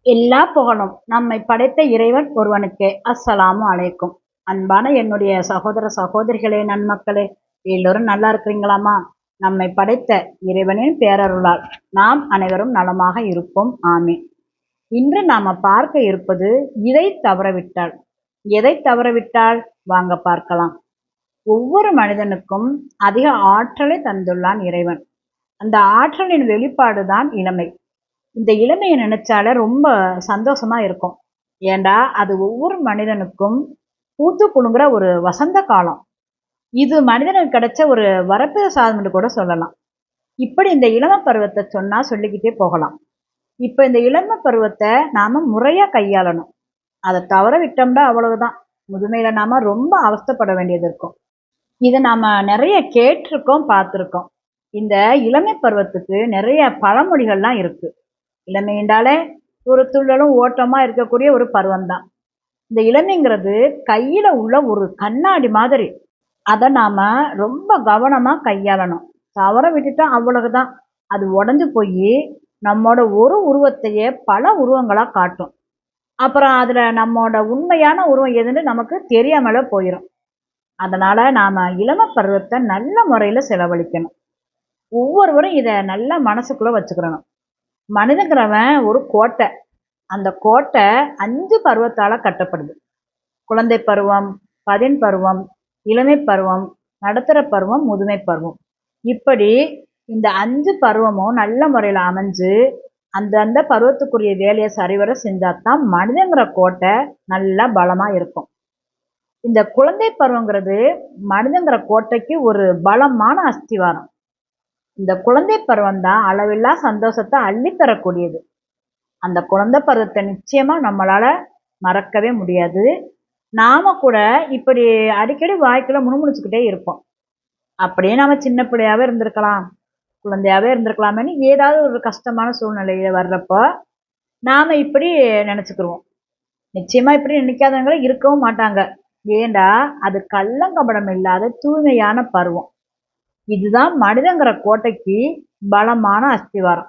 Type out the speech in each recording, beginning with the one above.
எல்லா புகழும் நம்மை படைத்த இறைவன் ஒருவனுக்கே. அஸ்ஸலாமு அலைக்கும். அன்பான என்னுடைய சகோதர சகோதரிகளே, நன்மக்களே, எல்லோரும் நல்லா இருக்கிறீங்களாமா? நம்மை படைத்த இறைவனின் பேரருளால் நாம் அனைவரும் நலமாக இருப்போம். ஆமீன். இன்று நாம பார்க்க இருப்பது இதை தவறவிட்டால். எதை தவறவிட்டால்? வாங்க பார்க்கலாம். ஒவ்வொரு மனிதனுக்கும் அதிக ஆற்றலை தந்துள்ளான் இறைவன். அந்த ஆற்றலின் வெளிப்பாடுதான் இளமை. இந்த இளமையை நினைச்சாலே ரொம்ப சந்தோஷமா இருக்கும். ஏண்டா அது ஒவ்வொரு மனிதனுக்கும் பூத்து குலுங்குற ஒரு வசந்த காலம். இது மனிதனுக்கு கிடைச்ச ஒரு வரப்பிரசாதம் என்று கூட சொல்லலாம். இப்படி இந்த இளம பருவத்தை சொன்னா சொல்லிக்கிட்டே போகலாம். இப்ப இந்த இளம பருவத்தை நாம முறையா கையாளணும். அதை தவற விட்டோம்னா அவ்வளவுதான். முதுமையில நாம ரொம்ப அவஸ்தைப்பட வேண்டியது இருக்கும். இதை நாம நிறைய கேட்டிருக்கோம், பார்த்திருக்கோம். இந்த இளமை பருவத்துக்கு நிறைய பழமொழிகள்லாம் இருக்கு. இளமை என்றாலே ஒரு துள்ளலும் ஓட்டமா இருக்கக்கூடிய ஒரு பருவம் தான். இந்த இளமைங்கிறது கையில உள்ள ஒரு கண்ணாடி மாதிரி. அதை நாம ரொம்ப கவனமா கையாளணும். தவற விட்டுட்டா அவ்வளவுதான். அது உடஞ்சு போய் நம்மோட ஒரு உருவத்தையே பல உருவங்களா காட்டும். அப்புறம் அதுல நம்மோட உண்மையான உருவம் எதுன்னு நமக்கு தெரியாமல போயிடும். அதனால நாம இளம பருவத்தை நல்ல முறையில செலவழிக்கணும். ஒவ்வொருவரும் இதை நல்லா மனசுக்குள்ள வச்சுக்கிறணும். மனிதங்கிறவன் ஒரு கோட்டை. அந்த கோட்டை 5 பருவத்தால கட்டப்படுது. குழந்தை பருவம், பதின் பருவம், இளமை பருவம், நடுத்தர பருவம், முதுமை பருவம். இப்படி இந்த 5 பருவமும் நல்ல முறையில் அமைஞ்சு அந்த பருவத்துக்குரிய வேலையை சரிவர செஞ்சாதான் மனிதங்கிற கோட்டை நல்லா பலமா இருக்கும். இந்த குழந்தை பருவங்கிறது மனிதங்கிற கோட்டைக்கு ஒரு பலமான அஸ்திவாரம். இந்த குழந்தை பருவம் தான் அளவில்லா சந்தோஷத்தை அள்ளித்தரக்கூடியது. அந்த குழந்தை பருவத்தை நிச்சயமா நம்மளால மறக்கவே முடியாது. நாம கூட இப்படி அடிக்கடி வாய்க்குள்ள முணுமுணுச்சுக்கிட்டே இருப்போம். அப்படியே நாம சின்ன பிள்ளையாவே இருந்திருக்கலாம், குழந்தையாவே இருந்திருக்கலாமேன்னு ஏதாவது ஒரு கஷ்டமான சூழ்நிலையில வர்றப்போ நாம இப்படி நினைச்சுக்கிருவோம். நிச்சயமா இப்படி நினைக்காதவங்கள இருக்கவும் மாட்டாங்க. ஏண்டா அது கள்ளங்கபடம் இல்லாத தூய்மையான பருவம். இதுதான் மனிதங்கிற கோட்டைக்கு பலமான அஸ்திவாரம்.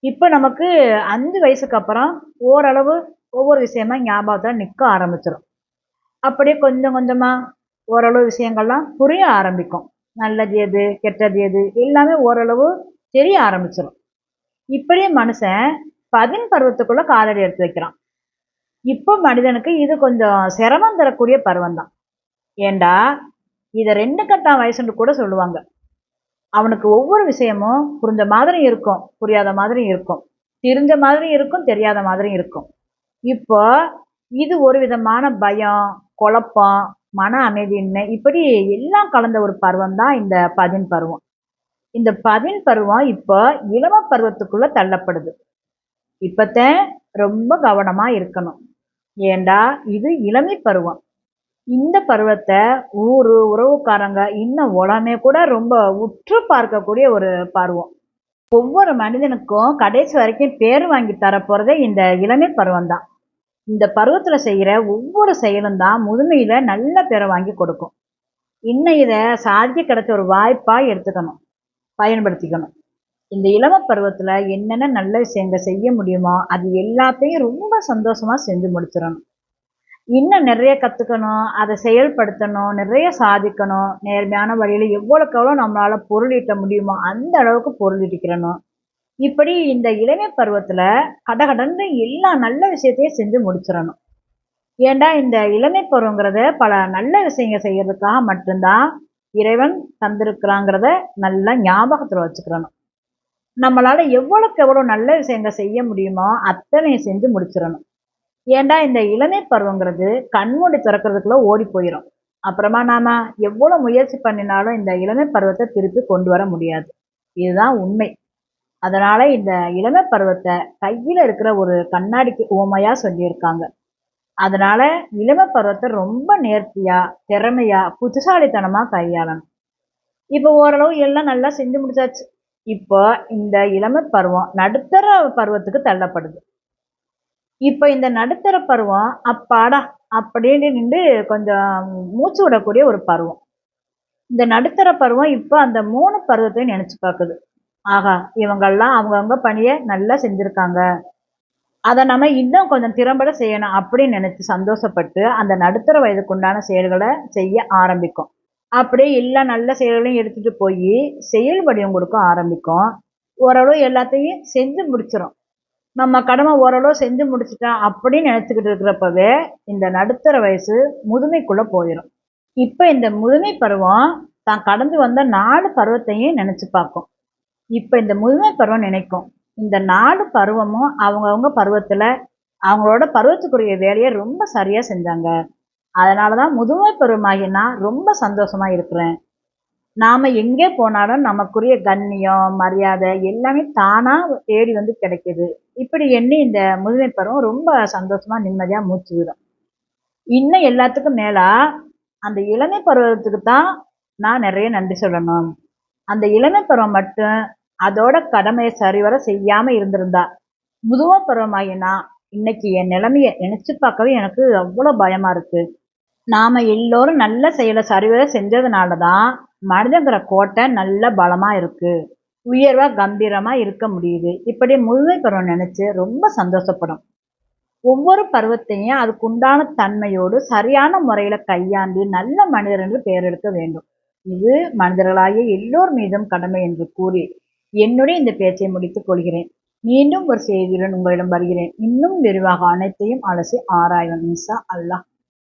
இப்ப நமக்கு 5 வயசுக்கு அப்புறம் ஓரளவு ஒவ்வொரு விஷயமா ஞாபகத்துல நிக்க ஆரம்பிச்சிடும். அப்படியே கொஞ்சம் கொஞ்சமா ஓரளவு விஷயங்கள்லாம் புரிய ஆரம்பிக்கும். நல்லது எது, கெட்டது எது எல்லாமே ஓரளவு தெரிய ஆரம்பிச்சிடும். இப்படியே மனுஷன் பதின் பருவத்துக்குள்ள காலடி எடுத்து வைக்கிறான். இப்போ மனிதனுக்கு இது கொஞ்சம் சிரமம் தரக்கூடிய பருவம் தான். ஏண்டா இதை 2 கட்டம் வயசுன்னு கூட சொல்லுவாங்க. அவனுக்கு ஒவ்வொரு விஷயமும் புரிஞ்ச மாதிரி இருக்கும், புரியாத மாதிரி இருக்கும், தெரிஞ்ச மாதிரி இருக்கும், தெரியாத மாதிரி இருக்கும். இப்போ இது ஒரு விதமான பயம், குழப்பம், மன அமைதியின்மை இப்படி எல்லாம் கலந்த ஒரு பருவம் தான் இந்த பதின் பருவம். இந்த பதின் பருவம் இப்போ இளம பருவத்துக்குள்ள தள்ளப்படுது. இப்பத்தான் ரொம்ப கவனமா இருக்கணும். ஏண்டா இது இளமை பருவம். இந்த பருவத்தை ஊரு உறவுக்காரங்க இன்னும் உலகமே கூட ரொம்ப உற்று பார்க்கக்கூடிய ஒரு பருவம். ஒவ்வொரு மனிதனுக்கும் கடைசி வரைக்கும் பேர் வாங்கி தரப்போறதே இந்த இளமை பருவம் தான். இந்த பருவத்துல செய்யற ஒவ்வொரு செயலும் தான் முதுமையில நல்ல பேரை வாங்கி கொடுக்கும். இன்னும் இதை சாதிக்க கிடைச்ச ஒரு வாய்ப்பா எடுத்துக்கணும், பயன்படுத்திக்கணும். இந்த இளம பருவத்துல என்னென்ன நல்ல விஷயங்கள் செய்ய முடியுமோ அது எல்லாத்தையும் ரொம்ப சந்தோஷமா செஞ்சு முடிச்சிடணும். இன்னும் நிறைய கத்துக்கணும், அதை செயல்படுத்தணும், நிறைய சாதிக்கணும். நேர்மையான வழியில எவ்வளவுக்கு எவ்வளவு நம்மளால பொருள் ஈட்ட முடியுமோ அந்த அளவுக்கு பொருள் ஈட்டிக்கிறணும். இப்படி இந்த இளமை பருவத்துல கடகடன்னு எல்லா நல்ல விஷயத்தையும் செஞ்சு முடிச்சிடணும். ஏண்டா இந்த இளமை பருவங்கிறத பல நல்ல விஷயங்கள் செய்யறதுக்காக மட்டும்தான் இறைவன் தந்திருக்கிறாங்கிறத நல்லா ஞாபகத்துல வச்சுக்கிறணும். நம்மளால எவ்வளவுக்கு எவ்வளவு நல்ல விஷயங்கள் செய்ய முடியுமோ அத்தனை செஞ்சு முடிச்சிடணும். ஏண்டா இந்த இளமை பருவங்கிறது கண்மூடி திறக்கிறதுக்குள்ள ஓடி போயிடும். அப்புறமா நாம எவ்வளவு முயற்சி பண்ணினாலும் இந்த இளமை பருவத்தை திருப்பி கொண்டு வர முடியாது. இதுதான் உண்மை. அதனால இந்த இளமை பருவத்தை கையில இருக்கிற ஒரு கண்ணாடிக்கு உவமையா சொல்லியிருக்காங்க. அதனால இளமை பருவத்தை ரொம்ப நேர்த்தியா, திறமையா, புத்திசாலித்தனமா கையாளணும். இப்போ ஓரளவு எல்லாம் நல்லா செஞ்சு முடிச்சாச்சு. இப்போ இந்த இளமை பருவம் நடுத்தர பருவத்துக்கு தள்ளப்படுது. இப்ப இந்த நடுத்தர பருவம் அப்பாடா அப்படின்னு நின்று கொஞ்சம் மூச்சு விடக்கூடிய ஒரு பருவம். இந்த நடுத்தர பருவம் இப்ப அந்த 3 பருவத்தையும் நினைச்சு பார்க்குது. ஆகா, இவங்கெல்லாம் அவங்கவங்க பணியை நல்லா செஞ்சிருக்காங்க. அதை நம்ம இன்னும் கொஞ்சம் திறம்பட செய்யணும் அப்படின்னு நினைச்சு சந்தோஷப்பட்டு அந்த நடுத்தர வயதுக்கு உண்டான செயல்களை செய்ய ஆரம்பிக்கும். அப்படியே எல்லா நல்ல செயல்களையும் எடுத்துட்டு போய் செயல் வடிவம் கொடுக்க ஆரம்பிக்கும். ஓரளவு எல்லாத்தையும் செஞ்சு முடிச்சிடும். நம்ம கடமை ஓரளவு செஞ்சு முடிச்சுட்டோம் அப்படின்னு நினைச்சுக்கிட்டு இருக்கிறப்பவே இந்த நடுத்தர வயசு முதுமைக்குள்ள போயிடும். இப்ப இந்த முதுமை பருவம் தான் கடந்து வந்த 4 பருவத்தையும் நினைச்சு பார்க்கும். இப்ப இந்த முதுமை பருவம் நினைக்கும். இந்த 4 பருவமும் அவங்கவங்க பருவத்துல அவங்களோட பருவத்துக்குரிய வேலையை ரொம்ப சரியா செஞ்சாங்க. அதனாலதான் முதுமை பருவமாகி நான் ரொம்ப சந்தோஷமா இருக்கிறேன். நாம எங்கே போனாலும் நமக்குரிய கண்ணியம், மரியாதை எல்லாமே தானா தேடி வந்து கிடைக்குது. இப்படி எண்ணி இந்த முதுமை பருவம் ரொம்ப சந்தோஷமா, நிம்மதியா மூச்சு விடும். இன்னும் எல்லாத்துக்கும் மேலா அந்த இளமை பருவத்துக்கு தான் நான் நிறைய நன்றி சொல்லணும். அந்த இளமை பருவம் மட்டும் அதோட கடமையை சரிவர செய்யாம இருந்திருந்தா, முதுமை பருவமாகினா இன்னைக்கு என் நிலைமைய நினைச்சு பார்க்கவே எனக்கு அவ்வளவு பயமா இருக்கு. நாம எல்லோரும் நல்ல செயலை சரிவர செஞ்சதுனால தான் மனிதங்கிற கோட்டை நல்ல பலமா இருக்கு. உயர்வா கம்பீரமா இருக்க முடியுது. இப்படி முதுமை பருவம் நினைச்சு ரொம்ப சந்தோஷப்படும். ஒவ்வொரு பருவத்தையும் அதுக்குண்டான தன்மையோடு சரியான முறையில கையாண்டு நல்ல மனிதர் என்று பெயர் எடுக்க வேண்டும். இது மனிதர்களாகிய எல்லோர் மீதும் கடமை என்று கூறி என்னுடைய இந்த பேச்சை முடித்துக் கொள்கிறேன். மீண்டும் ஒரு செய்தியுடன் உங்களிடம் வருகிறேன். இன்னும் விரிவாக அனைத்தையும் அலசி ஆராய்வோம் இன்ஷா அல்லாஹ்.